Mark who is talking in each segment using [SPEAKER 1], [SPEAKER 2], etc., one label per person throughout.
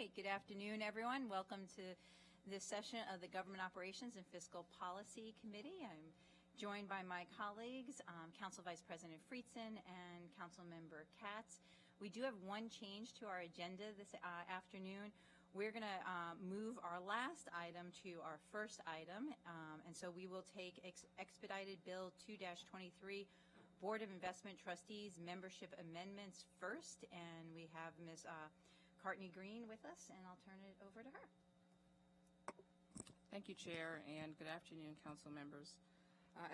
[SPEAKER 1] right, good afternoon, everyone. Welcome to this session of the Government Operations and Fiscal Policy Committee. I'm joined by my colleagues, Council Vice President Friedson and Council Member Katz. We do have one change to our agenda this afternoon. We're going to move our last item to our first item, and so we will take expedited Bill 2-23, Board of Investment Trustees membership amendments first, and we have Ms. Courtney Green with us, and I'll turn it over to her.
[SPEAKER 2] Thank you, Chair, and good afternoon, Council members.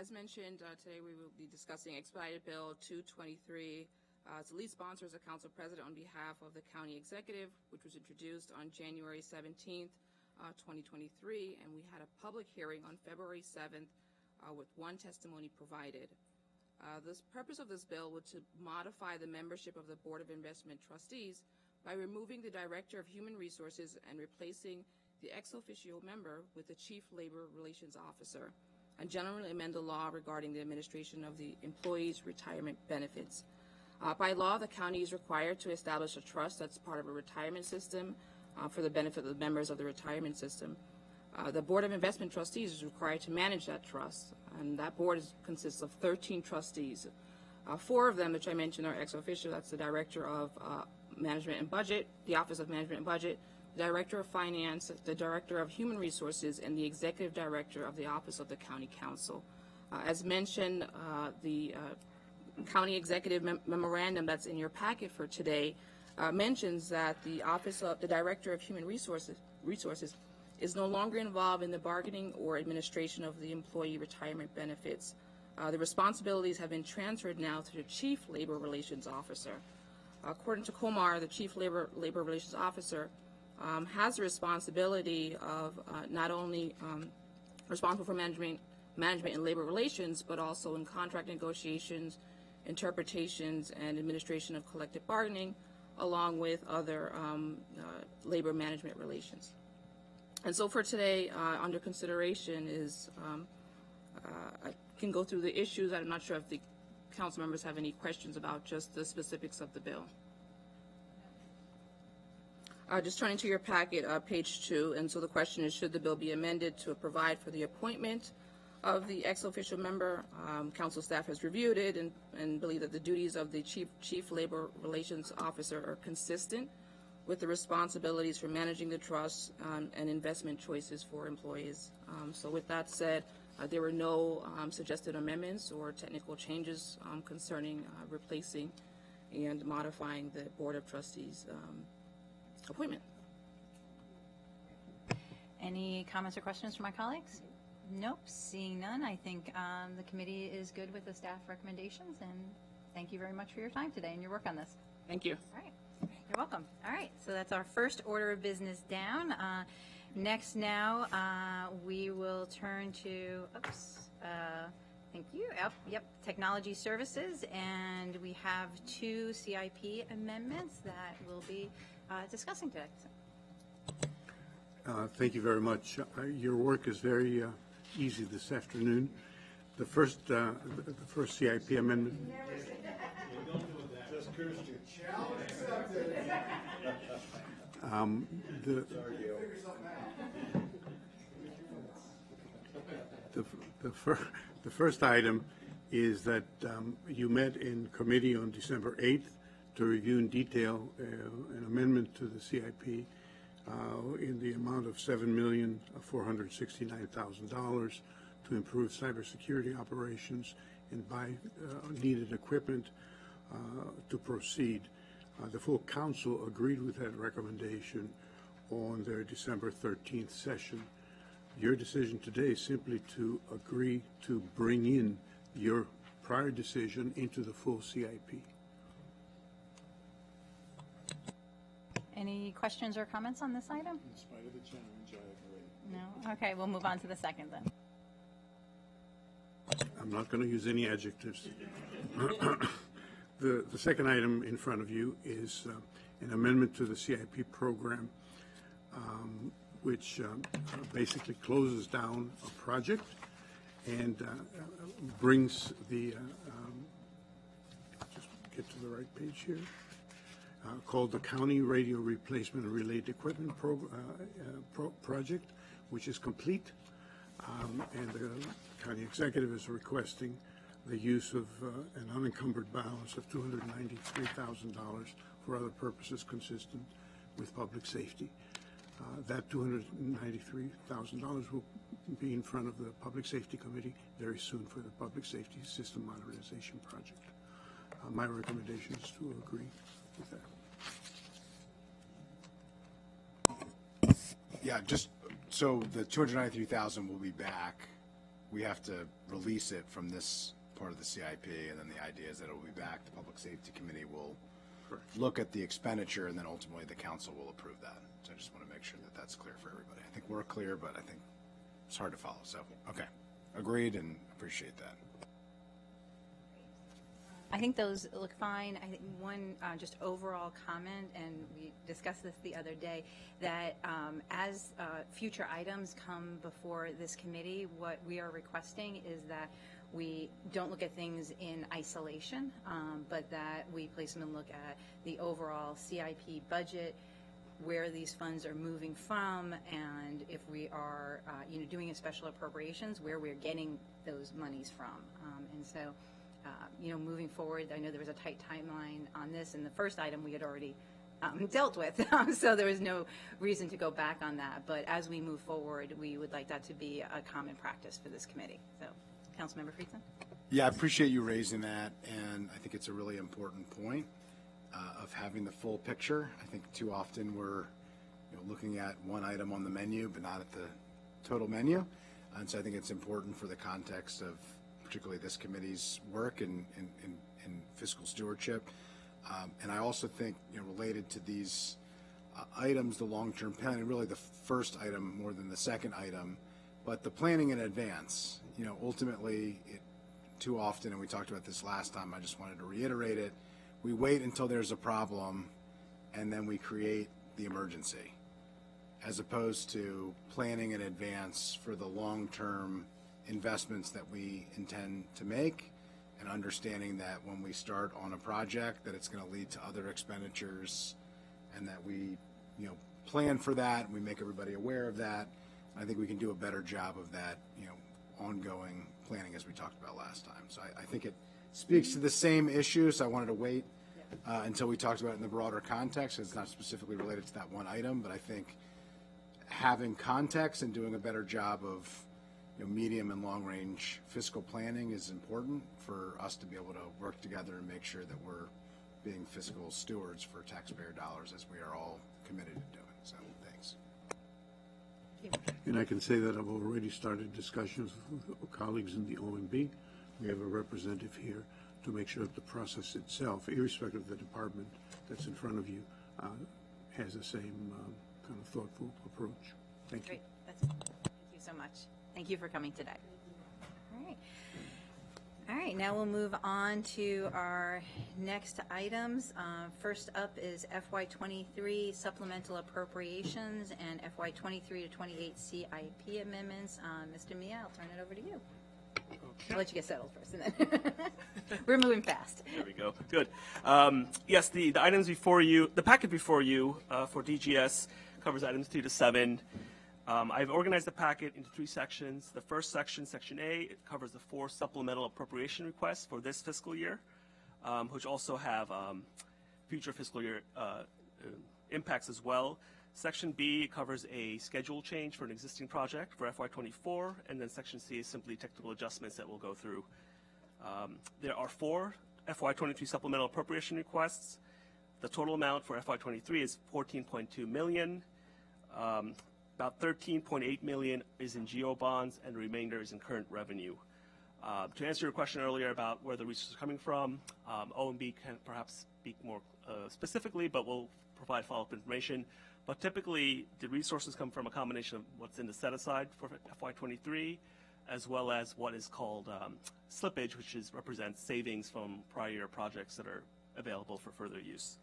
[SPEAKER 2] As mentioned, today we will be discussing Expedited Bill 223. As the lead sponsor is the Council President on behalf of the County Executive, which was introduced on January 17th, 2023, and we had a public hearing on February 7th with one testimony provided. The purpose of this bill was to modify the membership of the Board of Investment Trustees by removing the Director of Human Resources and replacing the ex officio member with the Chief Labor Relations Officer, and generally amend the law regarding the administration of the employees' retirement benefits. By law, the county is required to establish a trust that's part of a retirement system for the benefit of the members of the retirement system. The Board of Investment Trustees is required to manage that trust, and that board consists of 13 trustees. 4 of them, which I mentioned, are ex officio. That's the Director of Management and Budget, the Office of Management and Budget, the Director of Finance, the Director of Human Resources, and the Executive Director of the Office of the County Council. As mentioned, the County Executive Memorandum that's in your packet for today mentions that the Office of the Director of Human Resources is no longer involved in the bargaining or administration of the employee retirement benefits. The responsibilities have been transferred now to the Chief Labor Relations Officer. According to Comar, the Chief Labor Relations Officer has the responsibility of not only responsible for management and labor relations, but also in contract negotiations, interpretations, and administration of collective bargaining, along with other labor management relations. And so for today, under consideration is, I can go through the issues. I'm not sure if the council members have any questions about just the specifics of the bill. Just turning to your packet, page 2, and so the question is, should the bill be amended to provide for the appointment of the ex officio member? Council staff has reviewed it and believe that the duties of the Chief Labor Relations Officer are consistent with the responsibilities for managing the trust and investment choices for employees. So with that said, there were no suggested amendments or technical changes concerning replacing and modifying the Board of Trustees appointment.
[SPEAKER 1] Any comments or questions from my colleagues? Nope, seeing none. I think the committee is good with the staff recommendations, and thank you very much for your time today and your work on this.
[SPEAKER 2] Thank you.
[SPEAKER 1] All right, you're welcome. All right, so that's our first order of business down. Next now, we will turn to, thank you, yep, Technology Services, and we have 2 CIP amendments that we'll be discussing today.
[SPEAKER 3] Thank you very much. Your work is very easy this afternoon. The first CIP amendment.
[SPEAKER 4] Just Christian.
[SPEAKER 3] The first item is that you met in committee on December 8th to review in detail an amendment to the CIP in the amount of $7,469,000 to improve cybersecurity operations and buy needed equipment to proceed. The full council agreed with that recommendation on their December 13th session. Your decision today is simply to agree to bring in your prior decision into the full CIP.
[SPEAKER 1] Any questions or comments on this item?
[SPEAKER 4] In spite of the challenge, I agree.
[SPEAKER 1] No? Okay, we'll move on to the second then.
[SPEAKER 3] I'm not going to use any adjectives. The second item in front of you is an amendment to the CIP program, which basically closes down a project and brings the, just get to the right page here, called the County Radio Replacement and Related Equipment Project, which is complete. And the county executive is requesting the use of an unencumbered balance of $293,000 for other purposes consistent with public safety. That $293,000 will be in front of the Public Safety Committee very soon for the Public Safety System Modernization Project. My recommendation is to agree with that.
[SPEAKER 5] Yeah, just so the 293,000 will be back. We have to release it from this part of the CIP, and then the idea is that it will be back. The Public Safety Committee will look at the expenditure, and then ultimately the council will approve that. So I just want to make sure that that's clear for everybody. I think we're clear, but I think it's hard to follow. So, okay, agreed, and appreciate that.
[SPEAKER 1] I think those look fine. I think one just overall comment, and we discussed this the other day, that as future items come before this committee, what we are requesting is that we don't look at things in isolation, but that we place them and look at the overall CIP budget, where these funds are moving from, and if we are doing a special appropriations, where we're getting those monies from. And so moving forward, I know there was a tight timeline on this, and the first item we had already dealt with, so there was no reason to go back on that. But as we move forward, we would like that to be a common practice for this committee. So, Councilmember Friedson?
[SPEAKER 5] Yeah, I appreciate you raising that, and I think it's a really important point of having the full picture. I think too often we're looking at one item on the menu, but not at the total menu. And so I think it's important for the context of particularly this committee's work in fiscal stewardship. And I also think, related to these items, the long-term planning, really the first item more than the second item, but the planning in advance. Ultimately, too often, and we talked about this last time, I just wanted to reiterate it, we wait until there's a problem and then we create the emergency, as opposed to planning in advance for the long-term investments that we intend to make, and understanding that when we start on a project that it's going to lead to other expenditures, and that we plan for that and we make everybody aware of that. I think we can do a better job of that ongoing planning as we talked about last time. So I think it speaks to the same issue, so I wanted to wait until we talked about it in the broader context. It's not specifically related to that one item, but I think having context and doing a better job of medium and long range fiscal planning is important for us to be able to work together and make sure that we're being fiscal stewards for taxpayer dollars, as we are all committed to doing. So thanks.
[SPEAKER 3] And I can say that I've already started discussions with colleagues in the OMB. We have a representative here to make sure that the process itself, irrespective of the department that's in front of you, has the same kind of thoughtful approach. Thank you.
[SPEAKER 1] Great. Thank you so much. Thank you for coming today. All right, now we'll move on to our next items. First up is FY23 supplemental appropriations and FY23 to 28 CIP amendments. Mr. Mia, I'll turn it over to you.
[SPEAKER 6] Okay.
[SPEAKER 1] I'll let you get settled first, and then we're moving fast.
[SPEAKER 6] There we go. Good. Yes, the items before you, the packet before you for DGS covers items 3 to 7. I've organized the packet into 3 sections. The first section, Section A, it covers the 4 supplemental appropriation requests for this fiscal year, which also have future fiscal year impacts as well. Section B covers a schedule change for an existing project for FY24, and then Section C is simply technical adjustments that we'll go through. There are 4 FY23 supplemental appropriation requests. The total amount for FY23 is $14.2 million. About $13.8 million is in GO bonds, and the remainder is in current revenue. To answer your question earlier about where the resources are coming from, OMB can perhaps speak more specifically, but we'll provide follow-up information. But typically, the resources come from a combination of what's in the set-aside for FY23, as well as what is called slippage, which represents savings from prior year projects that are available for further use.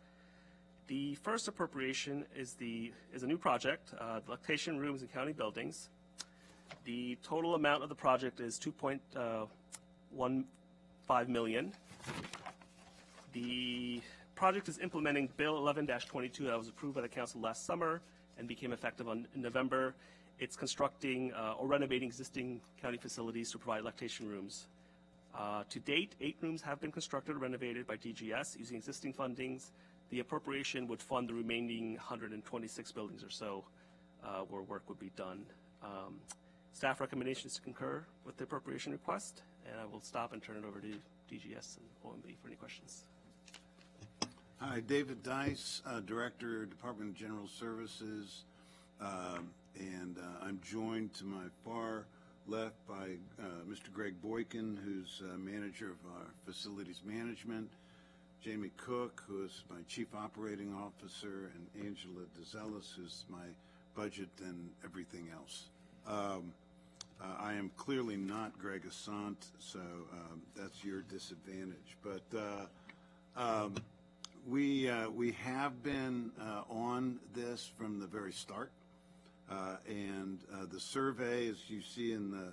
[SPEAKER 6] The first appropriation is a new project, lactation rooms in county buildings. The total amount of the project is $2.15 million. The project is implementing Bill 11-22 that was approved by the council last summer and became effective in November. It's constructing or renovating existing county facilities to provide lactation rooms. To date, 8 rooms have been constructed or renovated by DGS using existing fundings. The appropriation would fund the remaining 126 buildings or so where work would be done. Staff recommendations to concur with the appropriation request, and I will stop and turn it over to DGS and OMB for any questions.
[SPEAKER 4] Hi, David Dice, Director, Department of General Services, and I'm joined to my far left by Mr. Greg Boykin, who's Manager of our Facilities Management, Jamie Cook, who is my Chief Operating Officer, and Angela DeZellis, who's my budget and everything else. I am clearly not Greg Assant, so that's your disadvantage. But we have been on this from the very start, and the survey, as you see in the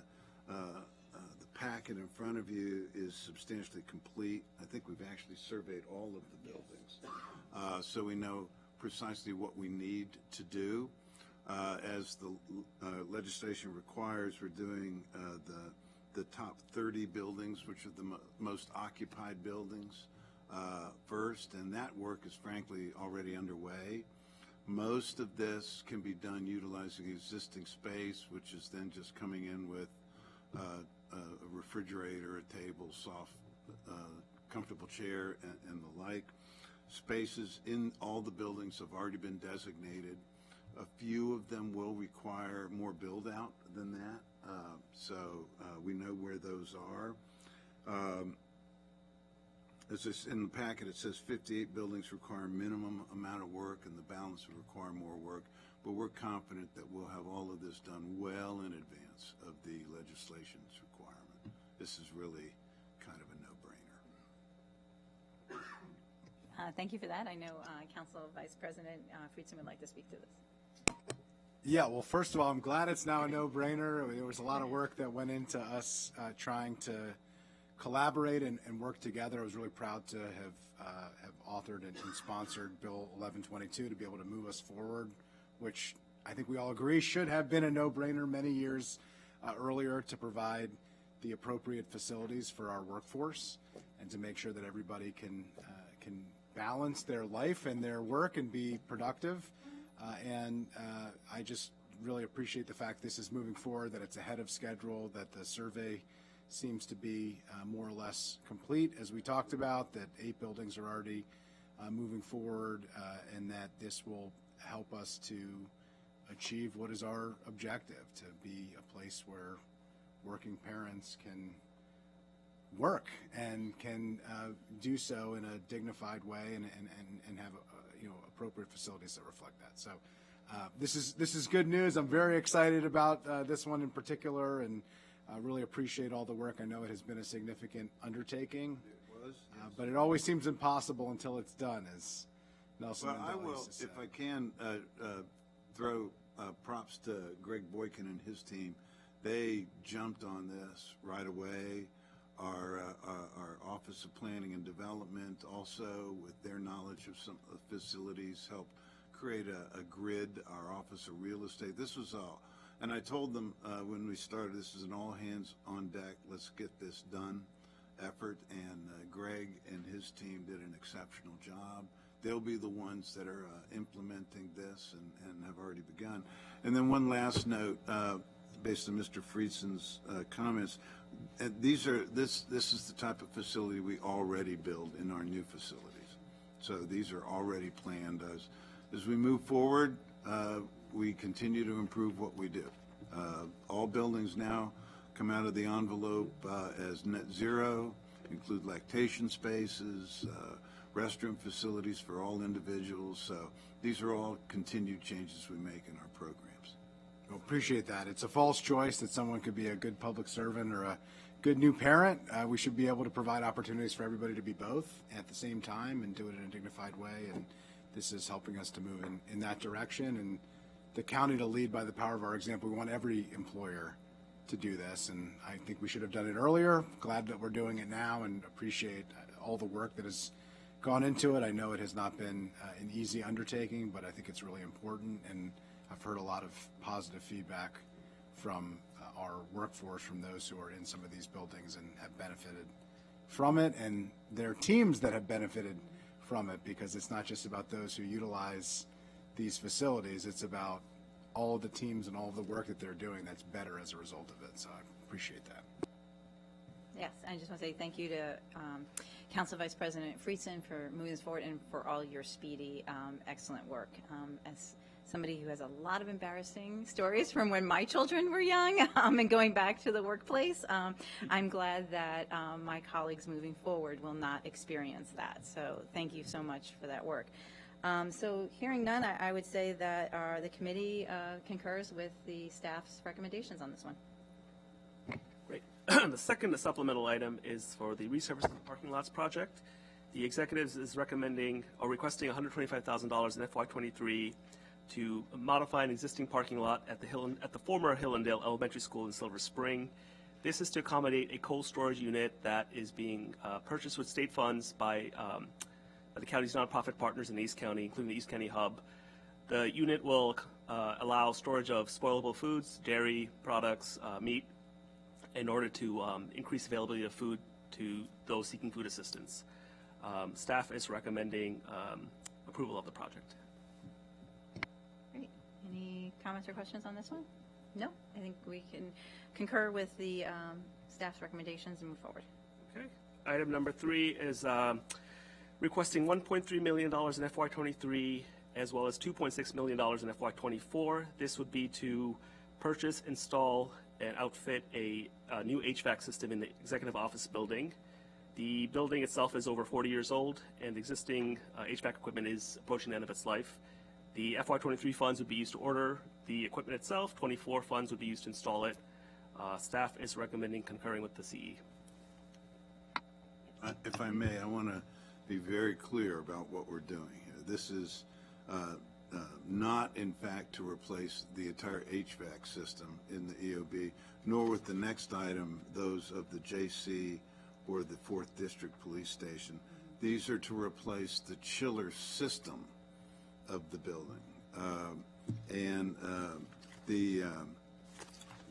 [SPEAKER 4] packet in front of you, is substantially complete. I think we've actually surveyed all of the buildings, so we know precisely what we need to do. As the legislation requires, we're doing the top 30 buildings, which are the most occupied buildings, first, and that work is frankly already underway. Most of this can be done utilizing existing space, which is then just coming in with a refrigerator, a table, soft, comfortable chair, and the like. Spaces in all the buildings have already been designated. A few of them will require more build out than that, so we know where those are. As this, in the packet, it says 58 buildings require minimum amount of work and the balance will require more work, but we're confident that we'll have all of this done well in advance of the legislation's requirement. This is really kind of a no-brainer.
[SPEAKER 1] Thank you for that. I know Council Vice President Friedson would like to speak to this.
[SPEAKER 5] Yeah, well, first of all, I'm glad it's now a no-brainer. I mean, there was a lot of work that went into us trying to collaborate and work together. I was really proud to have authored and sponsored Bill 1122 to be able to move us forward, which I think we all agree should have been a no-brainer many years earlier, to provide the appropriate facilities for our workforce and to make sure that everybody can balance their life and their work and be productive. And I just really appreciate the fact this is moving forward, that it's ahead of schedule, that the survey seems to be more or less complete, as we talked about, that 8 buildings are already moving forward, and that this will help us to achieve what is our objective, to be a place where working parents can work and can do so in a dignified way and have appropriate facilities that reflect that. So this is good news. I'm very excited about this one in particular, and I really appreciate all the work. I know it has been a significant undertaking.
[SPEAKER 4] It was, yes.
[SPEAKER 5] But it always seems impossible until it's done, as Nelson
[SPEAKER 4] Well, I
[SPEAKER 5] Mandela
[SPEAKER 4] will,
[SPEAKER 5] used to say.
[SPEAKER 4] if I can, throw props to Greg Boykin and his team. They jumped on this right away. Our Office of Planning and Development also, with their knowledge of some of the facilities, helped create a grid, our Office of Real Estate. This was all, and I told them when we started, this is an all hands on deck, let's get this done effort, and Greg and his team did an exceptional job. They'll be the ones that are implementing this and have already begun. And then one last note, based on Mr. Friedson's comments, this is the type of facility we already build in our new facilities. So these are already planned. As we move forward, we continue to improve what we do. All buildings now come out of the envelope as net zero, include lactation spaces, restroom facilities for all individuals. So these are all continued changes we make in our programs.
[SPEAKER 5] Well, appreciate that. It's a false choice that someone could be a good public servant or a good new parent. We should be able to provide opportunities for everybody to be both at the same time and do it in a dignified way. And this is helping us to move in that direction, and the county to lead by the power of our example. We want every employer to do this, and I think we should have done it earlier. Glad that we're doing it now, and appreciate all the work that has gone into it. I know it has not been an easy undertaking, but I think it's really important, and I've heard a lot of positive feedback from our workforce, from those who are in some of these buildings and have benefited from it, and their teams that have benefited from it, because it's not just about those who utilize these facilities, it's about all of the teams and all of the work that they're doing that's better as a result of it. So I appreciate that.
[SPEAKER 1] Yes, I just want to say thank you to Council Vice President Friedson for moving this forward and for all your speedy, excellent work. As somebody who has a lot of embarrassing stories from when my children were young and going back to the workplace, I'm glad that my colleagues moving forward will not experience that. So thank you so much for that work. So hearing none, I would say that the committee concurs with the staff's recommendations on this one.
[SPEAKER 6] Great. The second supplemental item is for the resurfacing of the parking lots project. The executives is recommending or requesting $125,000 in FY23 to modify an existing parking lot at the former Hillendale Elementary School in Silver Spring. This is to accommodate a cold storage unit that is being purchased with state funds by the county's nonprofit partners in the East County, including the East County Hub. The unit will allow storage of spoilable foods, dairy products, meat, in order to increase availability of food to those seeking food assistance. Staff is recommending approval of the project.
[SPEAKER 1] Great. Any comments or questions on this one? No? I think we can concur with the staff's recommendations and move forward.
[SPEAKER 6] Okay. Item number 3 is requesting $1.3 million in FY23 as well as $2.6 million in FY24. This would be to purchase, install, and outfit a new HVAC system in the executive office building. The building itself is over 40 years old, and the existing HVAC equipment is approaching the end of its life. The FY23 funds would be used to order the equipment itself. 24 funds would be used to install it. Staff is recommending concurring with the CE.
[SPEAKER 4] If I may, I want to be very clear about what we're doing here. This is not, in fact, to replace the entire HVAC system in the EOB, nor with the next item, those of the JC or the 4th District Police Station. These are to replace the chiller system of the building.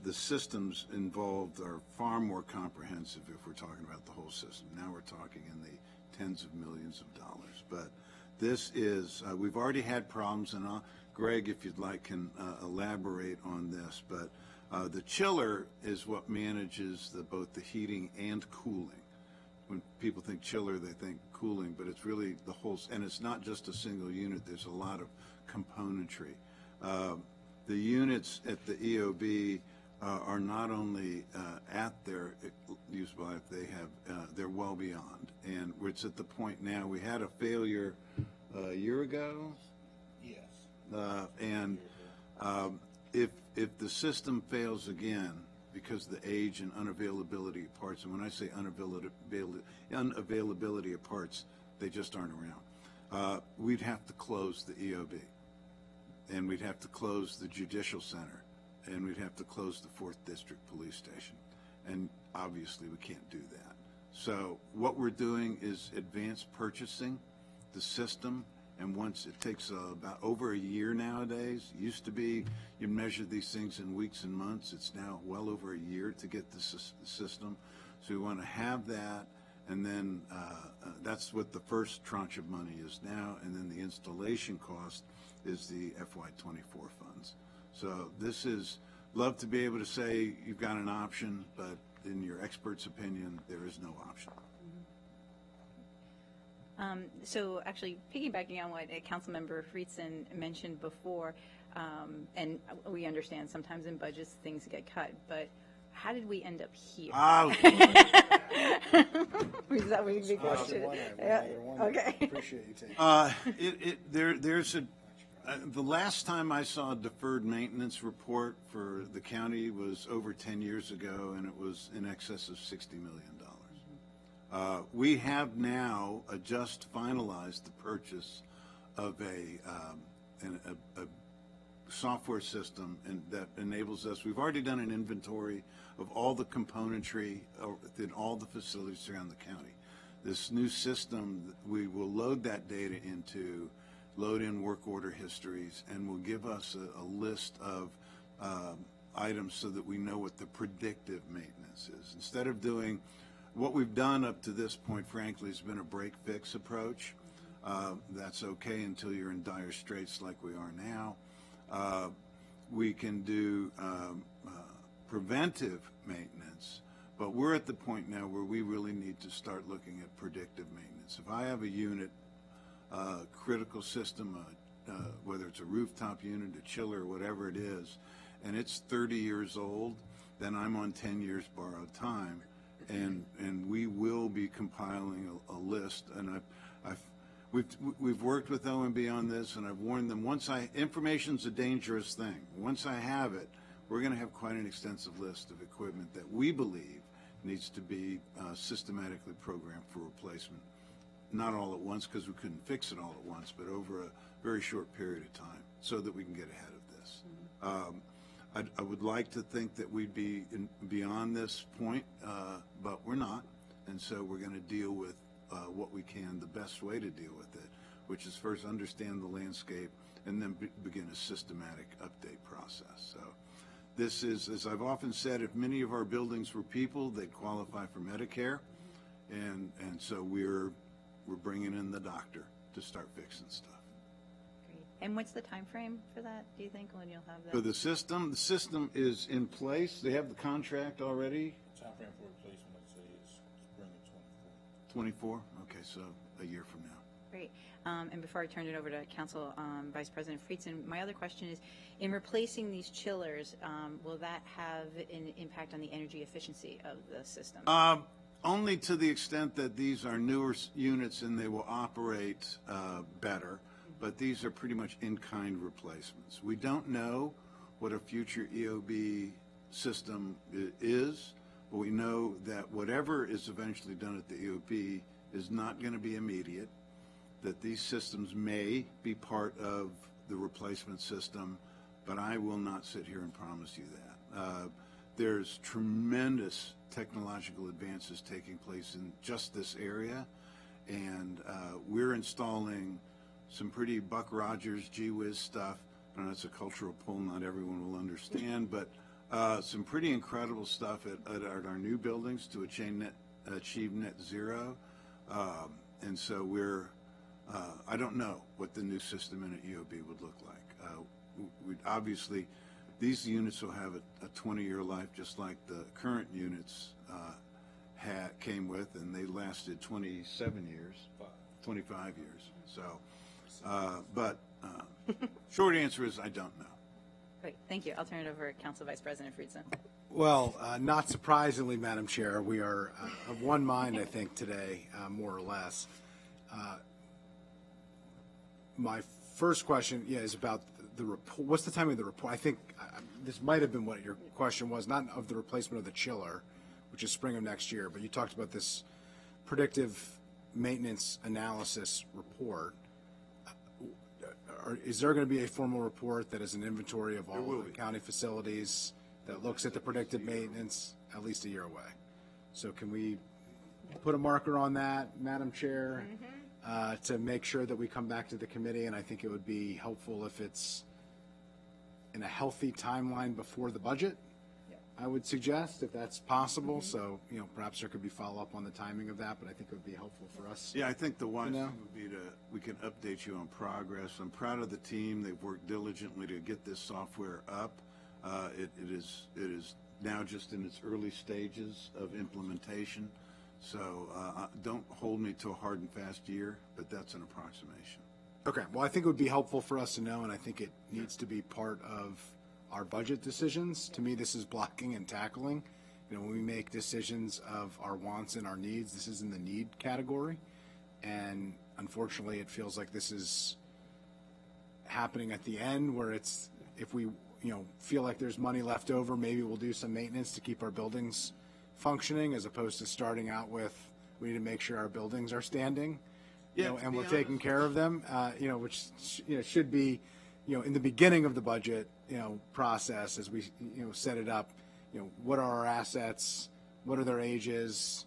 [SPEAKER 4] The systems involved are far more comprehensive if we're talking about the whole system. Now we're talking in the tens of millions of dollars. But this is, we've already had problems, and Greg, if you'd like, can elaborate on this. But the chiller is what manages both the heating and cooling. When people think chiller, they think cooling, but it's really the whole, and it's not just a single unit. There's a lot of componentry. The units at the EOB are not only at their useful life, they're well beyond. And it's at the point now, we had a failure a year ago. Yes. If the system fails again, because of the age and unavailability of parts, and when I say unavailability of parts, they just aren't around, we'd have to close the EOB, and we'd have to close the Judicial Center, and we'd have to close the 4th District Police Station. And obviously we can't do that. So what we're doing is advanced purchasing the system, and once it takes about over a year nowadays. Used to be you measure these things in weeks and months. It's now well over a year to get the system. So we want to have that, and then that's what the first tranche of money is now, and then the installation cost is the FY24 funds. So this is, love to be able to say you've got an option, but in your expert's opinion, there is no option.
[SPEAKER 1] So actually, piggybacking on what Councilmember Friedson mentioned before, and we understand sometimes in budgets things get cut, but how did we end up here? Is that what you question? Okay.
[SPEAKER 5] Appreciate you taking
[SPEAKER 4] There's the last time I saw a deferred maintenance report for the county was over 10 years ago, and it was in excess of $60 million. We have now just finalized the purchase of a software system, and that enables us. We've already done an inventory of all the componentry in all the facilities around the county. This new system, we will load that data into, load in work order histories, and will give us a list of items so that we know what the predictive maintenance is. Instead of doing what we've done up to this point, frankly, has been a break-fix approach. That's okay until you're in dire straits like we are now. We can do preventive maintenance, but we're at the point now where we really need to start looking at predictive maintenance. If I have a unit, critical system, whether it's a rooftop unit, a chiller, whatever it is, and it's 30 years old, then I'm on 10 years borrowed time, and we will be compiling a list. And we've worked with OMB on this, and I've warned them, information's a dangerous thing. Once I have it, we're going to have quite an extensive list of equipment that we believe needs to be systematically programmed for replacement. Not all at once, because we couldn't fix it all at once, but over a very short period of time, so that we can get ahead of this. I would like to think that we'd be beyond this point, but we're not, and so we're going to deal with what we can, the best way to deal with it, which is first understand the landscape and then begin a systematic update process. So this is, as I've often said, if many of our buildings were people, they'd qualify for Medicare, and so we're bringing in the doctor to start fixing stuff.
[SPEAKER 1] Great. And what's the time frame for that, do you think, when you'll have that?
[SPEAKER 4] For the system is in place. They have the contract already.
[SPEAKER 7] Time frame for replacement, I'd say, is spring of
[SPEAKER 4] 24? Okay, so a year from now.
[SPEAKER 1] Great. And before I turn it over to Council Vice President Friedson, my other question is, in replacing these chillers, will that have an impact on the energy efficiency of the system?
[SPEAKER 4] Only to the extent that these are newer units and they will operate better, but these are pretty much in-kind replacements. We don't know what a future EOB system is, but we know that whatever is eventually done at the EOB is not going to be immediate, that these systems may be part of the replacement system, but I will not sit here and promise you that. There's tremendous technological advances taking place in just this area, and we're installing some pretty Buck Rogers, gee whiz stuff. I know it's a cultural pull, not everyone will understand, but some pretty incredible stuff at our new buildings to achieve net zero. And so I don't know what the new system in an EOB would look like. Obviously, these units will have a 20-year life, just like the current units came with, and they lasted 27 years, 25 years. So, but short answer is I don't know.
[SPEAKER 1] Great, thank you. I'll turn it over to Council Vice President Friedson.
[SPEAKER 5] Well, not surprisingly, Madam Chair, we are of one mind, I think, today, more or less. My first question, is about the report. What's the timing of the report? I think this might have been what your question was, not of the replacement of the chiller, which is spring of next year, but you talked about this predictive maintenance analysis report. Is there going to be a formal report that is an inventory of all of the county facilities that looks at the predictive maintenance at least a year away? So can we put a marker on that, Madam Chair, to make sure that we come back to the committee? And I think it would be helpful if it's in a healthy timeline before the budget, I would suggest, if that's possible. So, perhaps there could be follow-up on the timing of that, but I think it would be helpful for us.
[SPEAKER 4] Yeah, I think the wise thing would be we can update you on progress. I'm proud of the team. They've worked diligently to get this software up. It is now just in its early stages of implementation. So don't hold me to a hard and fast year, but that's an approximation.
[SPEAKER 5] Okay. Well, I think it would be helpful for us to know, and I think it needs to be part of our budget decisions. To me, this is blocking and tackling. When we make decisions of our wants and our needs, this is in the need category. And unfortunately, it feels like this is happening at the end, where it's, if we, feel like there's money left over, maybe we'll do some maintenance to keep our buildings functioning, as opposed to starting out with, we need to make sure our buildings are standing, and we're taking care of them, which should be, in the beginning of the budget, process, as we, set it up, what are our assets, what are their ages,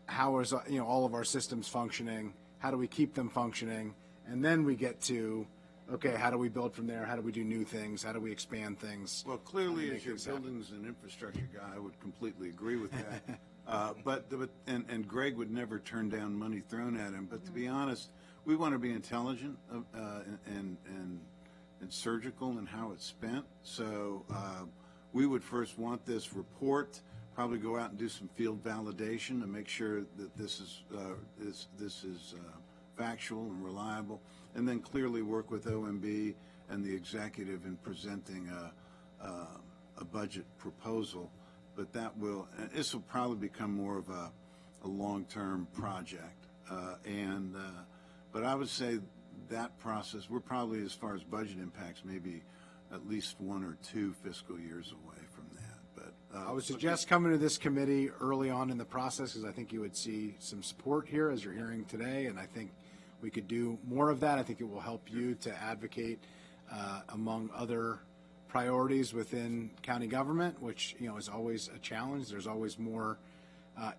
[SPEAKER 5] how is, all of our systems functioning? How do we keep them functioning? And then we get to, okay, how do we build from there? How do we do new things? How do we expand things?
[SPEAKER 4] Well, clearly,
[SPEAKER 5] make
[SPEAKER 4] as your
[SPEAKER 5] things happen.
[SPEAKER 4] buildings and infrastructure guy, I would completely agree with that. And Greg would never turn down money thrown at him. But to be honest, we want to be intelligent and surgical in how it's spent. So we would first want this report. Probably go out and do some field validation to make sure that this is factual and reliable, and then clearly work with OMB and the executive in presenting a budget proposal. But this will probably become more of a long-term project. But I would say that process, we're probably, as far as budget impacts, maybe at least 1 or 2 fiscal years away from that. But
[SPEAKER 5] I would suggest coming to this committee early on in the process, because I think you would see some support here, as you're hearing today, and I think we could do more of that. I think it will help you to advocate among other priorities within county government, which is always a challenge. There's always more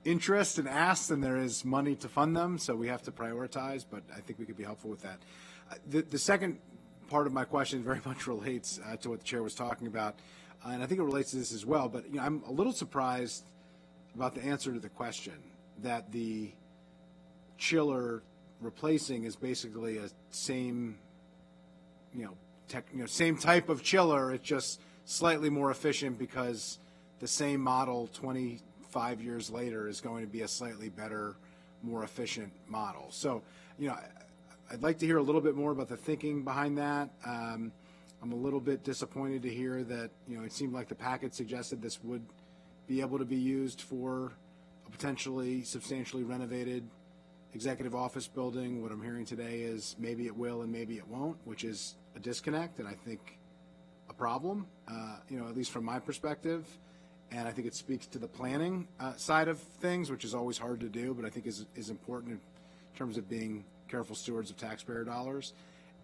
[SPEAKER 5] interest and ask than there is money to fund them, so we have to prioritize, but I think we could be helpful with that. The second part of my question very much relates to what the chair was talking about, and I think it relates to this as well, but I'm a little surprised about the answer to the question, that the chiller replacing is basically a same same type of chiller. It's just slightly more efficient because the same model 25 years later is going to be a slightly better, more efficient model. So, I'd like to hear a little bit more about the thinking behind that. I'm a little bit disappointed to hear that, it seemed like the packet suggested this would be able to be used for a potentially substantially renovated executive office building. What I'm hearing today is maybe it will and maybe it won't, which is a disconnect, and I think a problem, at least from my perspective. And I think it speaks to the planning side of things, which is always hard to do, but I think is important in terms of being careful stewards of taxpayer dollars.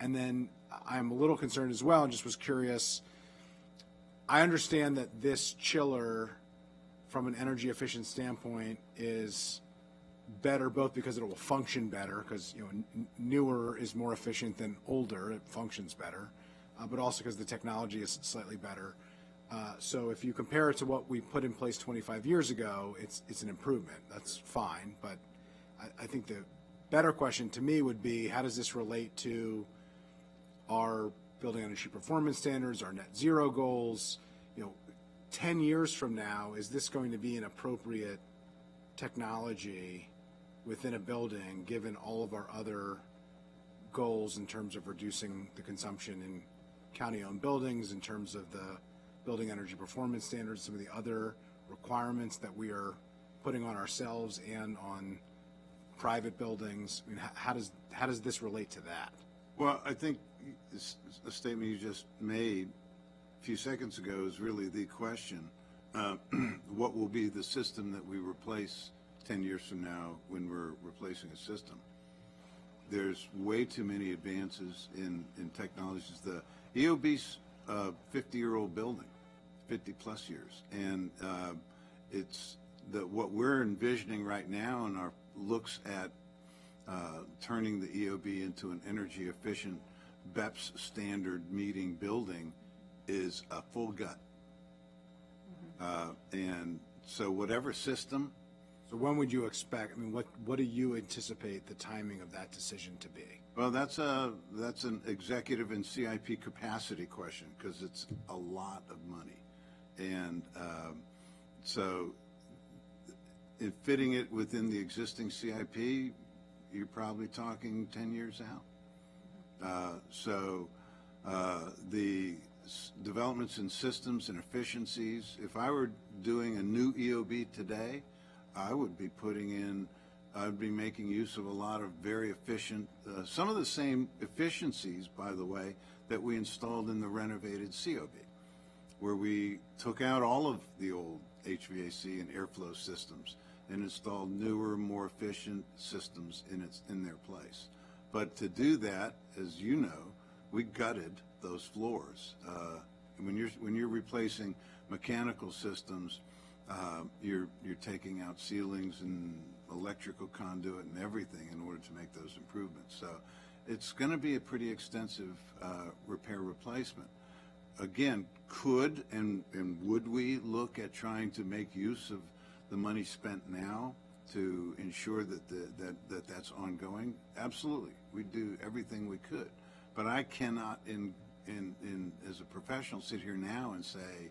[SPEAKER 5] And then I'm a little concerned as well, and just was curious. I understand that this chiller, from an energy efficient standpoint, is better both because it will function better, because newer is more efficient than older, it functions better, but also because the technology is slightly better. So if you compare it to what we put in place 25 years ago, it's an improvement. That's fine, but I think the better question to me would be, how does this relate to our building energy performance standards, our net zero goals? 10 years from now, is this going to be an appropriate technology within a building, given all of our other goals in terms of reducing the consumption in county-owned buildings, in terms of the building energy performance standards, some of the other requirements that we are putting on ourselves and on private buildings? I mean, how does this relate to that?
[SPEAKER 4] Well, I think the statement you just made a few seconds ago is really the question. What will be the system that we replace 10 years from now when we're replacing a system? There's way too many advances in technologies. The EOB's 50-year-old building, 50 plus years, and it's what we're envisioning right now in our looks at turning the EOB into an energy efficient BEPS standard meeting building is a full gut. And so whatever system.
[SPEAKER 5] So when would you expect, what do you anticipate the timing of that decision to be?
[SPEAKER 4] Well, that's an executive and CIP capacity question, because it's a lot of money. And so in fitting it within the existing CIP, you're probably talking 10 years out. The developments in systems and efficiencies, if I were doing a new EOB today, I would be making use of a lot of very efficient, some of the same efficiencies, by the way, that we installed in the renovated COB, where we took out all of the old HVAC and airflow systems and installed newer, more efficient systems in their place. But to do that, as you know, we gutted those floors. When you're replacing mechanical systems, You're taking out ceilings and electrical conduit and everything in order to make those improvements. So it's going to be a pretty extensive repair replacement. Again, could and would we look at trying to make use of the money spent now to ensure that that's ongoing? Absolutely. We'd do everything we could. But I cannot, as a professional, sit here now and say,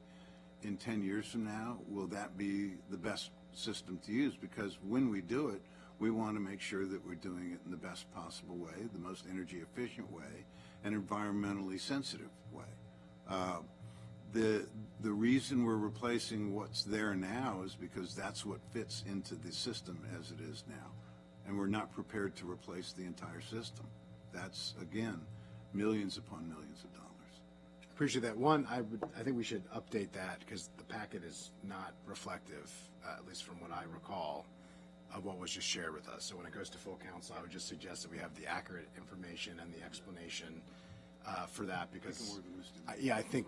[SPEAKER 4] in 10 years from now, will that be the best system to use? Because when we do it, we want to make sure that we're doing it in the best possible way, the most energy efficient way, and environmentally sensitive way. The reason we're replacing what's there now is because that's what fits into the system as it is now. And we're not prepared to replace the entire system. That's, again, millions upon millions of dollars.
[SPEAKER 5] Appreciate that. One, I think we should update that because the packet is not reflective, at least from what I recall, of what was just shared with us. So when it goes to full council, I would just suggest that we have the accurate information and the explanation for that, because I think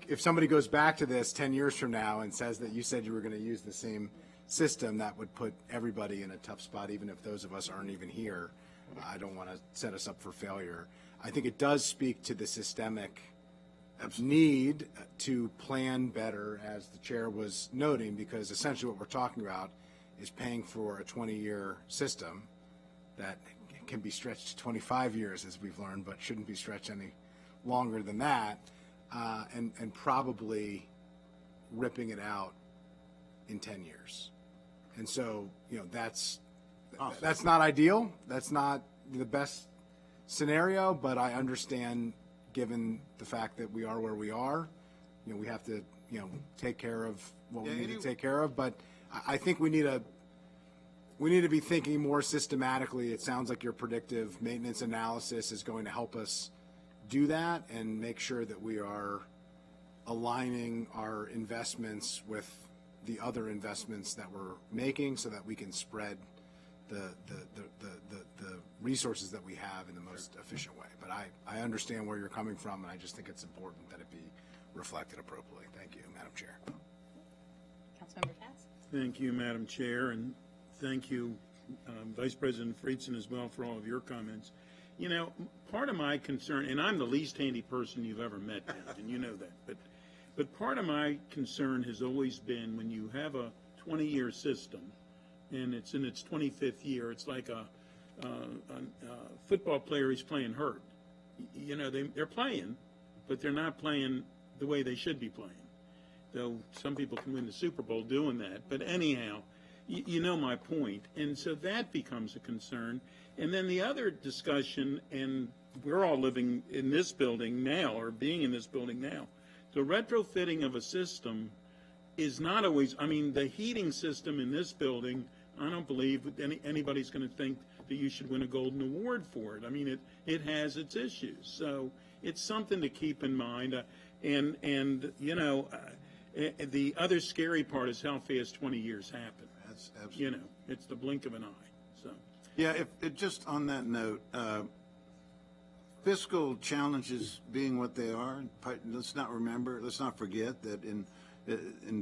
[SPEAKER 5] if somebody goes back to this 10 years from now and says that you said you were going to use the same system, that would put everybody in a tough spot, even if those of us aren't even here. I don't want to set us up for failure. I think it does speak to the systemic need to plan better, as the chair was noting, because essentially what we're talking about is paying for a 20-year system that can be stretched to 25 years, as we've learned, but shouldn't be stretched any longer than that, and probably ripping it out in 10 years. And so, that's not ideal. That's not the best scenario, but I understand, given the fact that we are where we are, we have to, take care of what we need to take care of. But I think we need to be thinking more systematically. It sounds like your predictive maintenance analysis is going to help us do that and make sure that we are aligning our investments with the other investments that we're making, so that we can spread the resources that we have in the most efficient way. But I understand where you're coming from, and I just think it's important that it be reflected appropriately. Thank you, Madam Chair.
[SPEAKER 1] Councilmember Katz.
[SPEAKER 7] Thank you, Madam Chair, and thank you, Vice President Friedson, as well, for all of your comments. Part of my concern, and I'm the least handy person you've ever met, Ken, and you know that, but part of my concern has always been when you have a 20-year system, and it's in its 25th year, it's like a football player who's playing hurt. They're playing, but they're not playing the way they should be playing. Though some people can win the Super Bowl doing that. But anyhow, you know my point. And so that becomes a concern. And then the other discussion, and we're all living in this building now, or being in this building now, the retrofitting of a system is not always, the heating system in this building, I don't believe anybody's going to think that you should win a golden award for it. It has its issues. So it's something to keep in mind. The other scary part is how fast 20 years happen.
[SPEAKER 4] That's absolutely.
[SPEAKER 7] It's the blink of an eye. So.
[SPEAKER 4] Yeah, if just on that note, fiscal challenges being what they are, let's not forget that in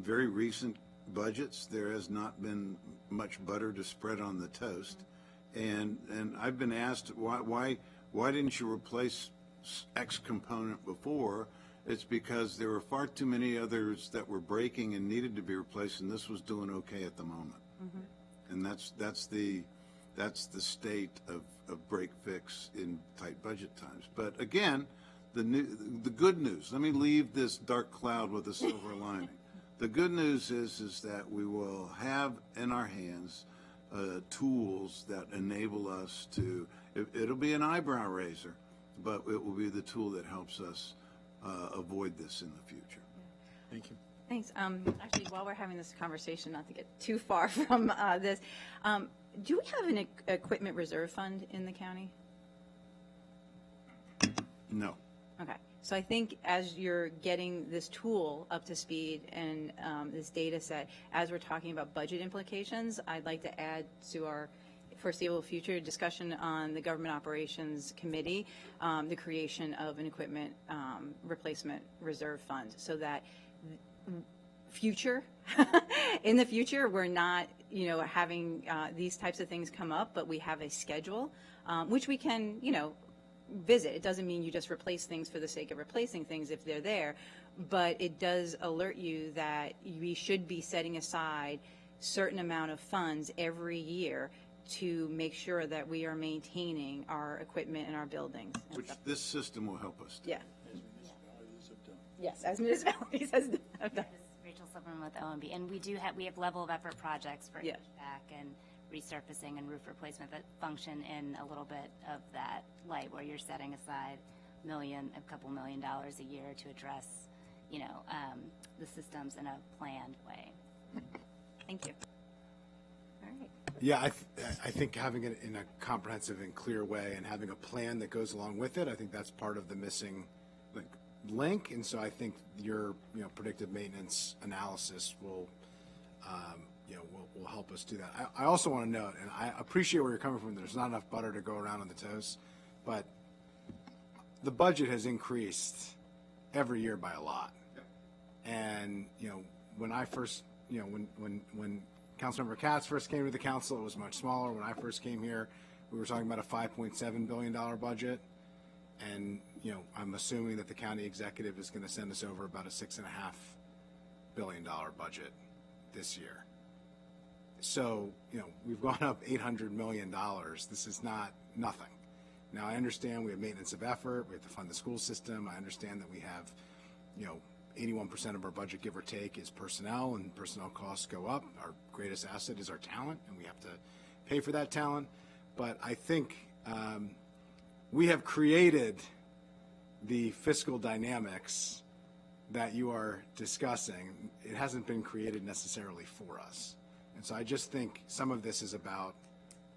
[SPEAKER 4] very recent budgets, there has not been much butter to spread on the toast. And I've been asked, why didn't you replace X component before? It's because there were far too many others that were breaking and needed to be replaced, and this was doing okay at the moment. Mm-hmm. And that's the state of break fix in tight budget times. But again, the good news. Let me leave this dark cloud with a silver lining. The good news is that we will have in our hands tools that enable us to. It'll be an eyebrow raiser, but it will be the tool that helps us avoid this in the future.
[SPEAKER 7] Thank you.
[SPEAKER 1] Thanks. Actually, while we're having this conversation, not to get too far from this, do we have an equipment reserve fund in the county?
[SPEAKER 4] No.
[SPEAKER 1] Okay. So I think as you're getting this tool up to speed and this data set, as we're talking about budget implications, I'd like to add to our foreseeable future discussion on the Government Operations Committee, the creation of an equipment replacement reserve fund, so that future. In the future, we're not, having these types of things come up, but we have a schedule, which we can, visit. It doesn't mean you just replace things for the sake of replacing things if they're there, but it does alert you that we should be setting aside certain amount of funds every year to make sure that we are maintaining our equipment in our buildings. and
[SPEAKER 4] Which
[SPEAKER 1] stuff.
[SPEAKER 4] this system will help us do.
[SPEAKER 1] Yeah. Yes, as municipalities have done.
[SPEAKER 8] Rachel Silverman with OMB, and we have level of effort projects for
[SPEAKER 1] Yeah.
[SPEAKER 8] HVAC and resurfacing and roof replacement that function in a little bit of that light, where you're setting aside a couple $1 million a year to address, the systems in a planned way.
[SPEAKER 1] Thank you. All right.
[SPEAKER 5] Yeah, I think having it in a comprehensive and clear way and having a plan that goes along with it, I think that's part of the missing link. And so I think your predictive maintenance analysis will help us do that. I also want to note, and I appreciate where you're coming from, there's not enough butter to go around on the toast, but the budget has increased every year by a lot. And when I first when Councilmember Katz first came to the council, it was much smaller. When I first came here, we were talking about a $5.7 billion budget. And, I'm assuming that the county executive is going to send us over about a $6.5 billion budget this year. So, we've gone up $800 million. This is not nothing. Now, I understand we have maintenance of effort. We have to fund the school system. I understand that we have, 81% of our budget, give or take, is personnel, and personnel costs go up. Our greatest asset is our talent, and we have to pay for that talent. But I think we have created the fiscal dynamics that you are discussing. It hasn't been created necessarily for us. And so I just think some of this is about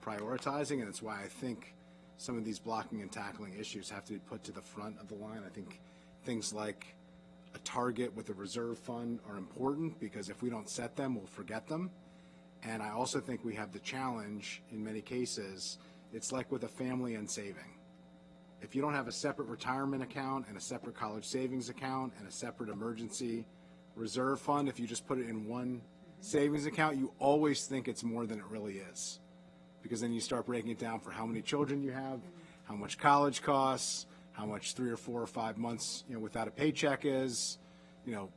[SPEAKER 5] prioritizing, and it's why I think some of these blocking and tackling issues have to be put to the front of the line. I think things like a target with a reserve fund are important, because if we don't set them, we'll forget them. And I also think we have the challenge in many cases, it's like with a family and saving. If you don't have a separate retirement account and a separate college savings account and a separate emergency reserve fund, if you just put it in one savings account, you always think it's more than it really is. Because then you start breaking it down for how many children you have, how much college costs, how much 3 or 4 or 5 months, without a paycheck is,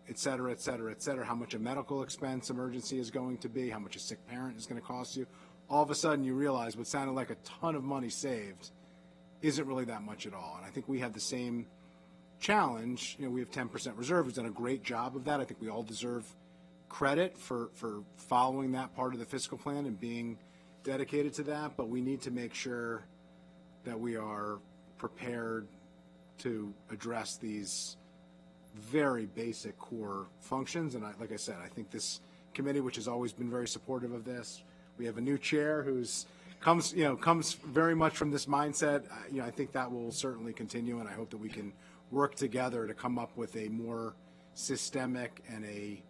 [SPEAKER 5] et cetera, et cetera, et cetera, how much a medical expense emergency is going to be, how much a sick parent is going to cost you. All of a sudden you realize what sounded like a ton of money saved isn't really that much at all. And I think we have the same challenge. We have 10% reserve. We've done a great job of that. I think we all deserve credit for following that part of the fiscal plan and being dedicated to that. But we need to make sure that we are prepared to address these very basic core functions. And like I said, I think this committee, which has always been very supportive of this, we have a new chair who's comes very much from this mindset. I think that will certainly continue, and I hope that we can work together to come up with a more systemic and a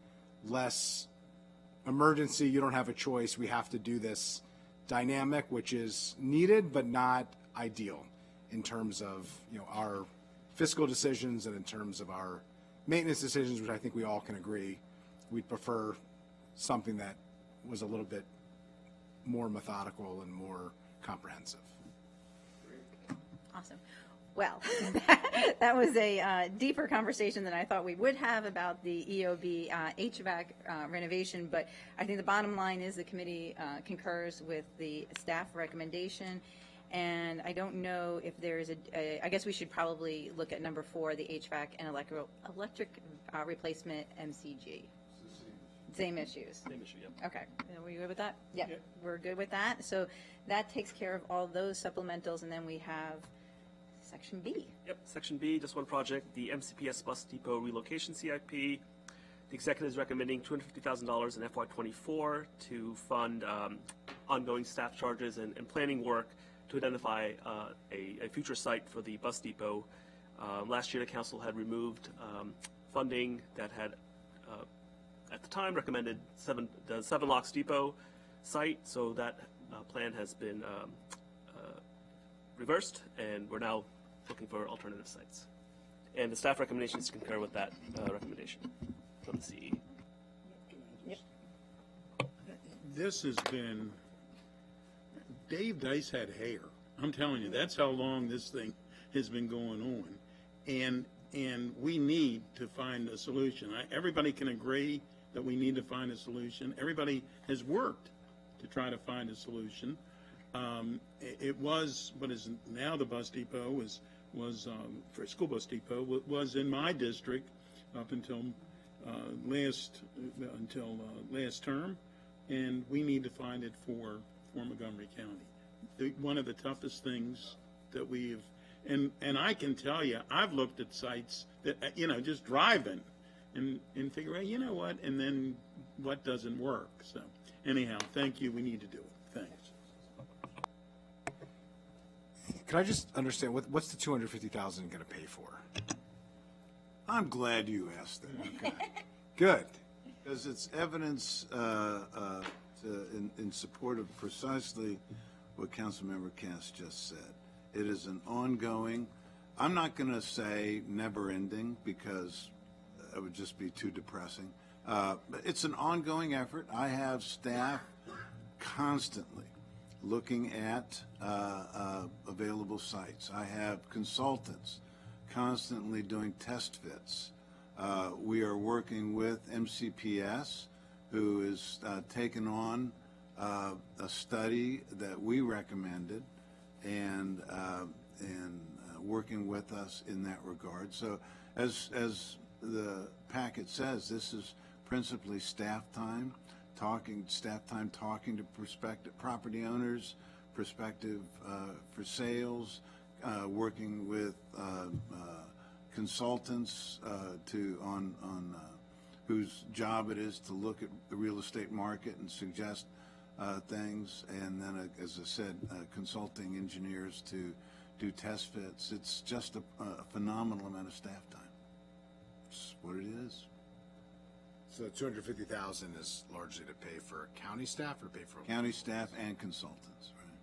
[SPEAKER 5] less emergency, you don't have a choice, we have to do this dynamic, which is needed but not ideal in terms of our fiscal decisions and in terms of our maintenance decisions, which I think we all can agree we'd prefer something that was a little bit more methodical and more comprehensive.
[SPEAKER 1] Awesome. Well, that was a deeper conversation than I thought we would have about the EOB HVAC renovation, but I think the bottom line is the committee concurs with the staff recommendation, and I don't know if there is I guess we should probably look at number 4, the HVAC and electric replacement MCG. Same issues.
[SPEAKER 6] Same issue, yeah.
[SPEAKER 1] Okay, are we good with that? Yep, yeah. We're good with that. So that takes care of all those supplementals, and then we have Section B.
[SPEAKER 6] Yep, Section B, just one project, the MCPS Bus Depot Relocation CIP. The executive is recommending $250,000 in FY24 to fund ongoing staff charges and planning work to identify a future site for the bus depot. Last year, the council had removed funding that had at the time recommended the Seven Locks Depot site, so that plan has been reversed, and we're now looking for alternative sites. And the staff recommendation is to concur with that recommendation from the CE.
[SPEAKER 7] this has been, Dave Dice had hair. I'm telling you, that's how long this thing has been going on. And we need to find a solution. Everybody can agree that we need to find a solution. Everybody has worked to try to find a solution. It was, what is now the bus depot, was for school bus depot, was in my district up until last term, and we need to find it for Montgomery County. One of the toughest things that we've, and I can tell you, I've looked at sites that, just driving and figure out, what, and then what doesn't work. So anyhow, thank you. We need to do it. Thanks.
[SPEAKER 5] Can I just understand, what's the $250,000 going to pay for?
[SPEAKER 4] I'm glad you asked that.
[SPEAKER 5] Okay. Good.
[SPEAKER 4] Because it's evidence in support of precisely what Councilmember Cass just said. It is an ongoing, I'm not going to say never-ending because it would just be too depressing. But it's an ongoing effort. I have staff constantly looking at available sites. I have consultants constantly doing test fits. We are working with MCPS, who is taken on a study that we recommended and working with us in that regard. So as the packet says, this is principally staff time talking to prospective property owners, prospective for sales, working with consultants on whose job it is to look at the real estate market and suggest things, and then, as I said, consulting engineers to do test fits. It's just a phenomenal amount of staff time. It's what it is.
[SPEAKER 5] So $250,000 is largely to pay for county staff or pay for
[SPEAKER 4] County staff and consultants, right?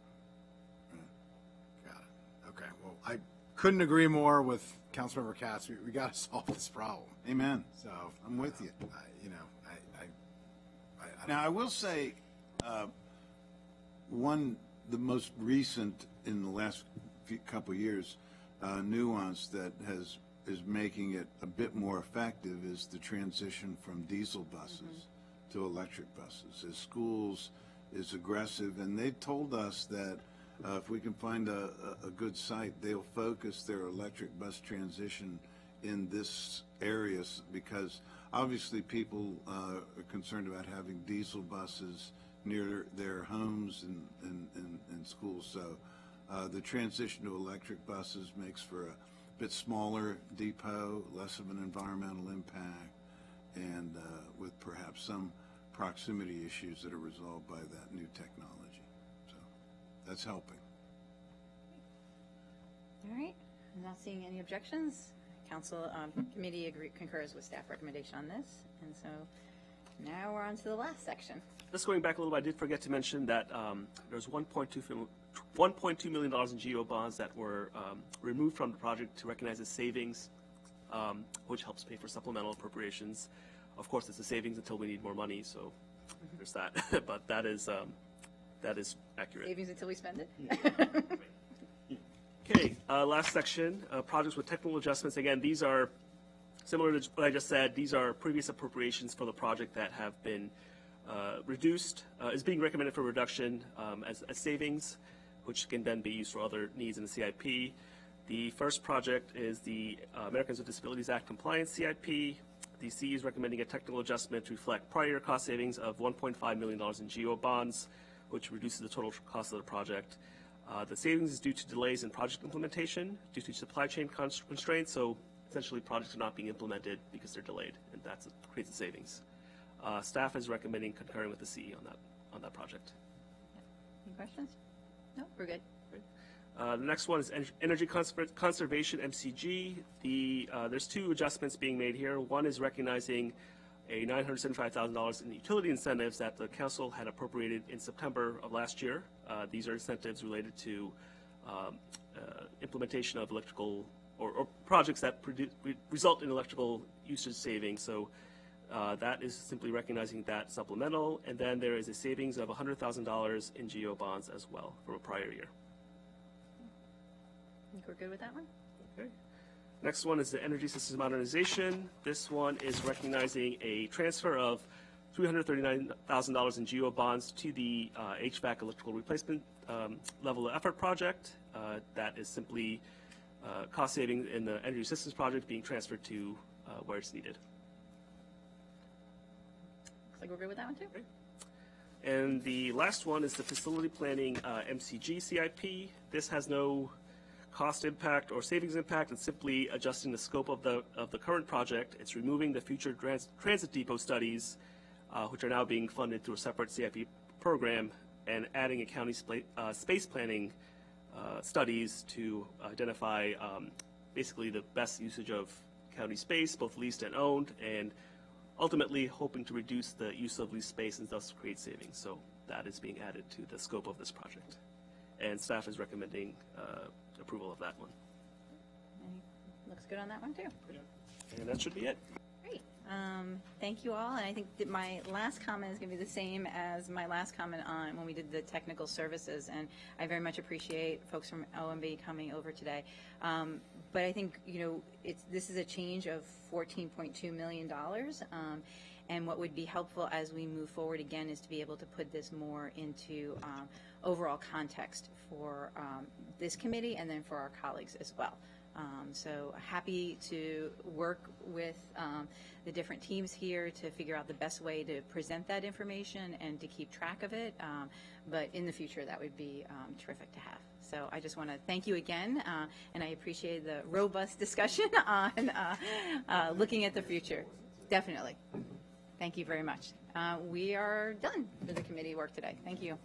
[SPEAKER 5] Got it. Okay. Well, I couldn't agree more with Councilmember Katz. We got to solve this problem.
[SPEAKER 4] Amen.
[SPEAKER 5] So
[SPEAKER 4] I'm with you.
[SPEAKER 5] I
[SPEAKER 4] Now, I will say, the most recent in the last couple of years, nuance that is making it a bit more effective is the transition from diesel buses to electric buses. As schools is aggressive, and they told us that if we can find a good site, they'll focus their electric bus transition in this area, because obviously people are concerned about having diesel buses near their homes and schools. So the transition to electric buses makes for a bit smaller depot, less of an environmental impact, and with perhaps some proximity issues that are resolved by that new technology. So that's helping.
[SPEAKER 1] All right, I'm not seeing any objections. Council committee concurs with staff recommendation on this, and so now we're on to the last section.
[SPEAKER 6] Just going back a little bit, I did forget to mention that there's $1.2 million in GO bonds that were removed from the project to recognize as savings, which helps pay for supplemental appropriations. Of course, it's a savings until we need more money, so there's that. But that is accurate.
[SPEAKER 1] Savings until we spend it.
[SPEAKER 6] Okay, last section, projects with technical adjustments. Again, these are similar to what I just said. These are previous appropriations for the project that have been reduced, is being recommended for reduction as savings, which can then be used for other needs in the CIP. The first project is the Americans with Disabilities Act compliance CIP. The CE is recommending a technical adjustment to reflect prior year cost savings of $1.5 million in GO bonds, which reduces the total cost of the project. The savings is due to delays in project implementation due to supply chain constraints, so essentially projects are not being implemented because they're delayed, and that creates a savings. Staff is recommending concurring with the CE on that project.
[SPEAKER 1] Any questions? No, we're good.
[SPEAKER 6] The next one is Energy Conservation, MCG. There's two adjustments being made here. One is recognizing a $975,000 in utility incentives that the council had appropriated in September of last year. These are incentives related to implementation of electrical or projects that result in electrical usage savings. So That is simply recognizing that supplemental, and then there is a savings of $100,000 in GO bonds as well from a prior year.
[SPEAKER 1] I think we're good with that one?
[SPEAKER 6] Okay. Next one is the energy systems modernization. This one is recognizing a transfer of $339,000 in GO bonds to the HVAC electrical replacement level of effort project. That is simply cost saving in the energy systems project being transferred to where it's needed.
[SPEAKER 1] Looks like we're good with that one too?
[SPEAKER 6] Okay. And the last one is the facility planning MCG CIP. This has no cost impact or savings impact. It's simply adjusting the scope of the current project. It's removing the future transit depot studies, which are now being funded through a separate CIP program, and adding a county space planning studies to identify basically the best usage of county space, both leased and owned, and ultimately hoping to reduce the use of leased space and thus create savings. So that is being added to the scope of this project. And staff is recommending approval of that one.
[SPEAKER 1] Looks good on that one too.
[SPEAKER 6] And that should be it.
[SPEAKER 1] Great. Thank you all. And I think that my last comment is going to be the same as my last comment on when we did the technical services. And I very much appreciate folks from OMB coming over today. But I think, this is a change of $14.2 million. And what would be helpful as we move forward again is to be able to put this more into overall context for this committee and then for our colleagues as well. So happy to work with the different teams here to figure out the best way to present that information and to keep track of it. But in the future, that would be terrific to have. So I just want to thank you again, and I appreciate the robust discussion on looking at the future. Definitely. Thank you very much. We are done for the committee work today. Thank you.